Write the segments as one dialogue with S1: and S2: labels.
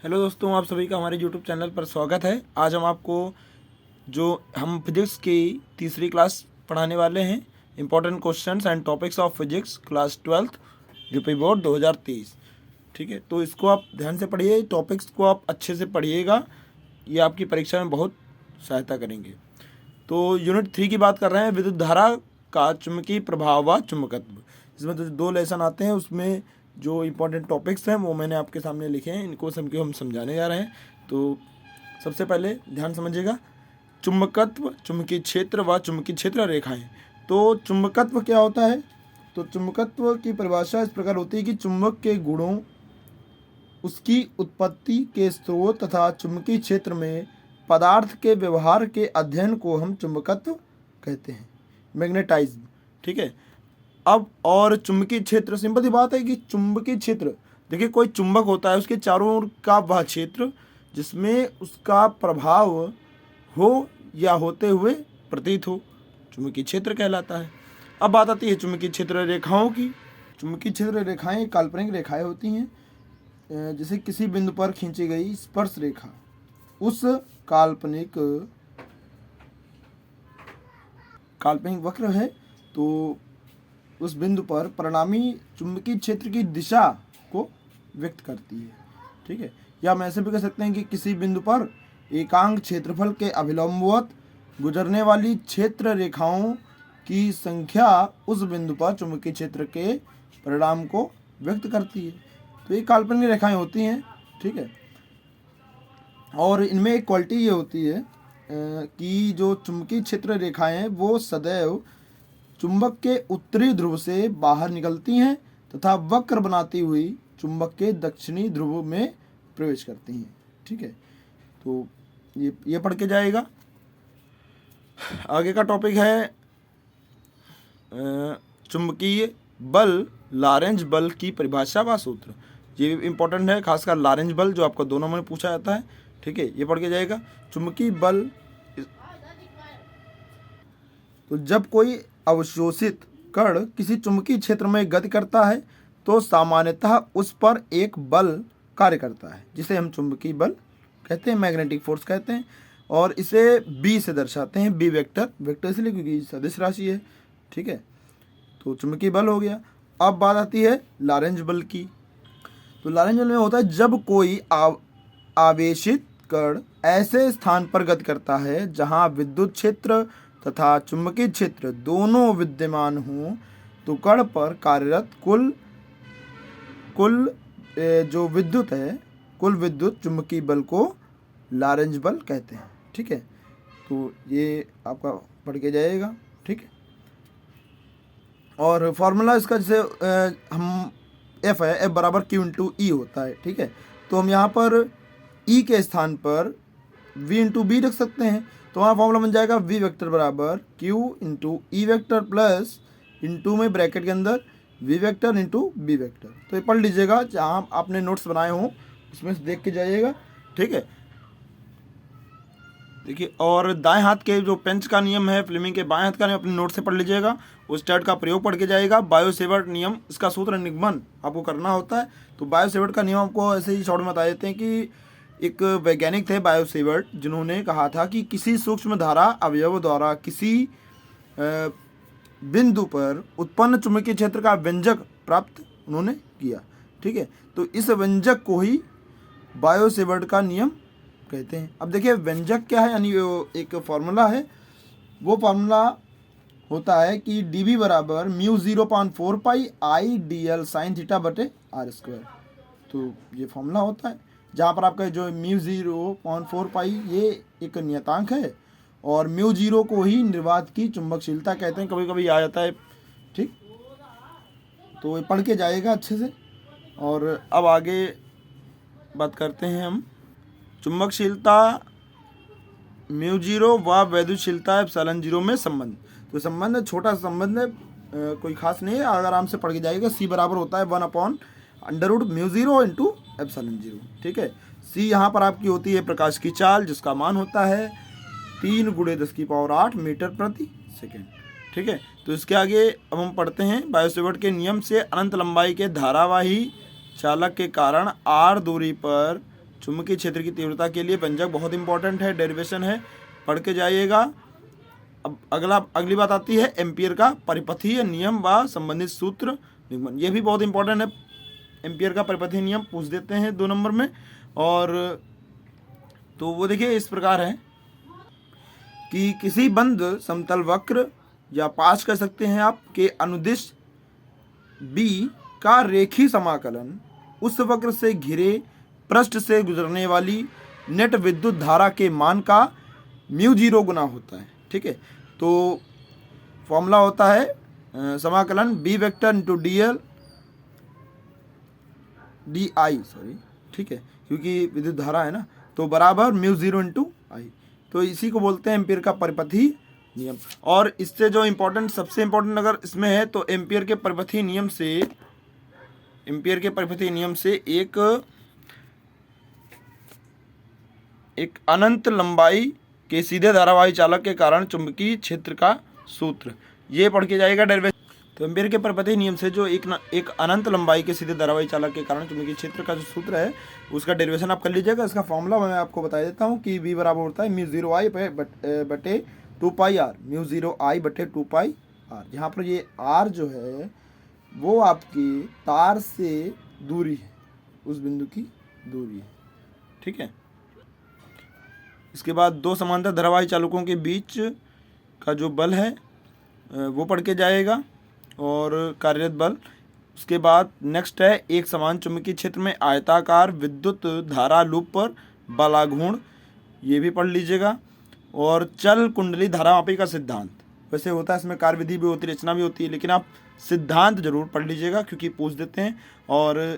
S1: Hello दोस्तों, आप सभी का हमारे यूट्यूब चैनल पर स्वागत है। आज हम फिजिक्स की तीसरी क्लास पढ़ाने वाले हैं। Important questions and topics of physics class 12th UP board 2023। ठीक है, तो इसको आप ध्यान से पढ़िए, टॉपिक्स को आप अच्छे से पढ़िएगा, ये आपकी परीक्षा में बहुत सहायता करेंगे। तो यूनिट 3 की बात कर रहे हैं, विद्युत धारा का चुंबकीय प्रभाव व चुंबकत्व। इसमें तो 2 लेसन आते हैं, उसमें जो इम्पोर्टेंट टॉपिक्स हैं वो मैंने आपके सामने लिखे हैं, इनको सबको हम समझाने जा रहे हैं। तो सबसे पहले ध्यान समझिएगा, चुंबकत्व, चुंबकीय क्षेत्र व चुंबकीय क्षेत्र रेखाएं। तो चुंबकत्व क्या होता है? तो चुंबकत्व की परिभाषा इस प्रकार होती है कि चुंबक के गुणों, उसकी उत्पत्ति के स्रोत तथा चुंबकीय क्षेत्र में पदार्थ के व्यवहार के अध्ययन को हम चुंबकत्व कहते हैं, मैग्नेटाइज्म। ठीक है, अब और चुंबकीय क्षेत्र, सिंपल सी बात है कि चुंबकीय क्षेत्र, देखिए कोई चुंबक होता है, उसके चारों ओर का वह क्षेत्र जिसमें उसका प्रभाव हो या होते हुए प्रतीत हो, चुंबकीय क्षेत्र कहलाता है। अब बात आती है चुंबकीय क्षेत्र रेखाओं की। चुंबकीय क्षेत्र रेखाएं काल्पनिक रेखाएं होती हैं, जैसे किसी बिंदु पर खींची गई स्पर्श रेखा उस काल्पनिक वक्र है, तो उस बिंदु पर परिणामी चुंबकीय क्षेत्र की दिशा को व्यक्त करती है। ठीक है, या हम ऐसे भी कह सकते हैं कि किसी बिंदु पर एकांक क्षेत्रफल के अभिलंबवत गुजरने वाली क्षेत्र रेखाओं की संख्या उस बिंदु पर चुंबकीय क्षेत्र के परिणाम को व्यक्त करती है। तो ये काल्पनिक रेखाएं होती हैं। ठीक है, और इनमें एक क्वालिटी ये होती है कि जो चुंबकीय क्षेत्र रेखाएं हैं वो सदैव चुंबक के उत्तरी ध्रुव से बाहर निकलती हैं तथा वक्र बनाती हुई चुंबक के दक्षिणी ध्रुव में प्रवेश करती हैं। ठीक है, तो ये पढ़ के जाएगा। आगे का टॉपिक है चुंबकीय बल, लॉरेंज बल की परिभाषा व सूत्र। ये इंपॉर्टेंट है, खासकर लॉरेंज बल जो आपको 2 नंबर में पूछा जाता है। ठीक है, ये पढ़ के जाएगा। चुंबकीय बल, तो जब कोई अवशोषित कण किसी चुंबकीय क्षेत्र में गति करता है तो सामान्यतः उस पर एक बल कार्य करता है, जिसे हम चुंबकीय बल कहते हैं, मैग्नेटिक फोर्स कहते हैं, और इसे बी से दर्शाते हैं, बी वेक्टर, वेक्टर इसलिए क्योंकि सदिश राशि है। ठीक है, तो चुंबकीय बल हो गया। अब बात आती है लॉरेंज बल की। तो लॉरेंज बल में होता है जब कोई आवेशित कण ऐसे स्थान पर गति करता है जहां विद्युत क्षेत्र तथा चुंबकीय क्षेत्र दोनों विद्यमान हों, तो कण पर कार्यरत कुल जो विद्युत है, कुल विद्युत चुंबकीय बल को लॉरेंज बल कहते हैं। ठीक है, तो ये आपका पढ़ के जाएगा। ठीक है, और फॉर्मूला इसका जैसे हम F है, F बराबर Q इंटू ई होता है। ठीक है, तो हम यहाँ पर E के स्थान पर V इंटू बी रख सकते हैं, तो वहाँ फॉर्मूला बन जाएगा V वेक्टर बराबर Q into E vector plus into में ब्रैकेट के अंदर V vector into B vector. तो ये पढ़ लीजिएगा, जहाँ आपने नोट्स बनाए हों उसमें से देख के जाइएगा। ठीक है, देखिए, और दाएं हाथ के जो पेंच का नियम है, फ्लेमिंग के बाएं हाथ का नियम अपने नोट से पढ़ लीजिएगा, उस स्टैट का प्रयोग पढ़ के जाएगा। बायो-सेवर्ट नियम, इसका सूत्र निगमन आपको करना होता है। तो बायो-सेवर्ट का नियम आपको ऐसे ही शॉर्ट में बता देते हैं कि एक वैज्ञानिक थे बायो-सेवर्ट, जिन्होंने कहा था कि किसी सूक्ष्म धारा अवयव द्वारा किसी बिंदु पर उत्पन्न चुंबकीय क्षेत्र का व्यंजक प्राप्त उन्होंने किया। ठीक है, तो इस व्यंजक को ही बायो-सेवर्ट का नियम कहते हैं। अब देखिए व्यंजक क्या है, यानी एक फॉर्मूला है, वो फॉर्मूला होता है कि dv बराबर mu 0.4 pi I D L sine theta बटे आर स्क्वायर। तो ये फॉर्मूला होता है, जहाँ पर आपका जो म्यू 0.4 पाई ये एक नियतांक है, और म्यू 0 को ही निर्वात की चुंबकशीलता कहते हैं, कभी कभी आ जाता है। ठीक, तो ये पढ़ के जाएगा अच्छे से। और अब आगे बात करते हैं हम चुंबकशीलता म्यू 0 व वैद्युतशीलता एप्सिलॉन 0 में संबंध। तो संबंध छोटा संबंध है, कोई खास नहीं है, आराम से पढ़ के जाएगा। C बराबर होता है 1/√μ 0 इंटू एप्सिलॉन 0। ठीक है, C यहाँ पर आपकी होती है प्रकाश की चाल, जिसका मान होता है 3 × 10⁸ मीटर प्रति सेकेंड। ठीक है, तो इसके आगे अब हम पढ़ते हैं बायो-सेवर्ट के नियम से अनंत लंबाई के धारावाही चालक के कारण r दूरी पर चुंबकीय क्षेत्र की तीव्रता के लिए व्यंजक बहुत इंपॉर्टेंट है, डेरिवेशन है, पढ़ के जाइएगा। अब अगली बात आती है एम्पियर का परिपथीय नियम व संबंधित सूत्र निगमन। ये भी बहुत इंपॉर्टेंट है, एम्पियर का परिपथीय नियम पूछ देते हैं 2 नंबर में। और तो वो देखिए इस प्रकार है कि किसी बंद समतल वक्र या पाश कह सकते हैं आप के अनुदिश बी का रेखी समाकलन उस वक्र से घिरे पृष्ठ से गुजरने वाली नेट विद्युत धारा के मान का μ0 गुना होता है। ठीक है, तो फॉर्मूला होता है समाकलन B vector into D I, ठीक है, क्योंकि विद्युत धारा है ना, तो बराबर μ0 इंटू आई। तो इसी को बोलते हैं एम्पियर का परिपथीय नियम। और इससे जो इम्पोर्टेंट, सबसे इम्पोर्टेंट अगर इसमें है तो एम्पियर के परिपथीय नियम से एक अनंत लंबाई के सीधे धारावाही चालक के कारण चुंबकीय क्षेत्र का सूत्र, ये पढ़ के जाएगा डेरिवेशन। तो एम्पियर के परिपथीय नियम से जो एक अनंत लंबाई के सीधे धारावाही चालक के कारण चुंबकीय क्षेत्र का जो सूत्र है उसका डेरिवेशन आप कर लीजिएगा। इसका फॉर्मूला मैं आपको बता देता हूँ कि v बराबर होता है μ0I बटे 2πr, μ0I बटे 2πr। यहाँ पर ये r जो है वो आपकी तार से दूरी है, उस बिंदु की दूरी है। ठीक है, इसके बाद 2 समांतर धारावाही चालकों के बीच का जो बल है वो पढ़ के जाएगा और कार्यरत बल। उसके बाद नेक्स्ट है एक समान चुंबकीय क्षेत्र में आयताकार विद्युत धारा लूप पर बलाघूर्ण, ये भी पढ़ लीजिएगा। और चल कुंडली धारामापी का सिद्धांत, वैसे होता है इसमें कार्यविधि भी होती है, रचना भी होती है, लेकिन आप सिद्धांत जरूर पढ़ लीजिएगा क्योंकि पूछ देते हैं। और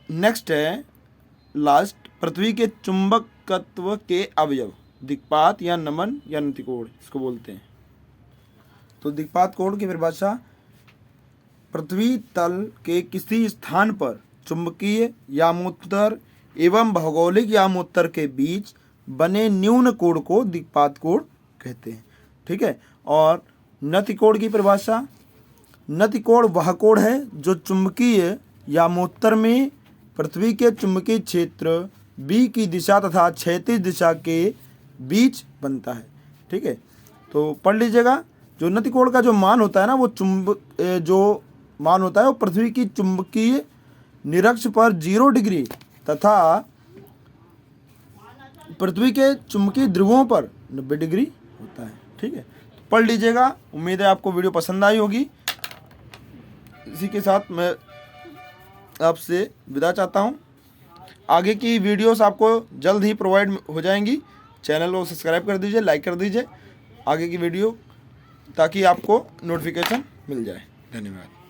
S1: नेक्स्ट है लास्ट, पृथ्वी के चुंबकत्व के अवयव दिक्पात या नमन या नतिकोण इसको बोलते हैं। तो दिक्पात कोण की परिभाषा, पृथ्वी तल के किसी स्थान पर चुंबकीय यामोत्तर एवं भौगोलिक यामोत्तर के बीच बने न्यून कोण को दिक्पात कोण कहते हैं। ठीक है, और नतिकोण की परिभाषा, नतिकोण वह कोण है जो चुंबकीय यामोत्तर में पृथ्वी के चुंबकीय क्षेत्र बी की दिशा तथा क्षैतिज दिशा के बीच बनता है। ठीक है, तो पढ़ लीजिएगा। जो नतिकोण का जो मान होता है ना, वो जो मान होता है वो पृथ्वी की चुंबकीय निरक्ष पर 0 डिग्री तथा पृथ्वी के चुंबकीय ध्रुवों पर 90 डिग्री होता है। ठीक है, तो पढ़ लीजिएगा। उम्मीद है आपको वीडियो पसंद आई होगी। इसी के साथ मैं आपसे विदा चाहता हूँ। आगे की वीडियोस आपको जल्द ही प्रोवाइड हो जाएंगी। चैनल को सब्सक्राइब कर दीजिए, लाइक कर दीजिए आगे की वीडियो, ताकि आपको नोटिफिकेशन मिल जाए। धन्यवाद।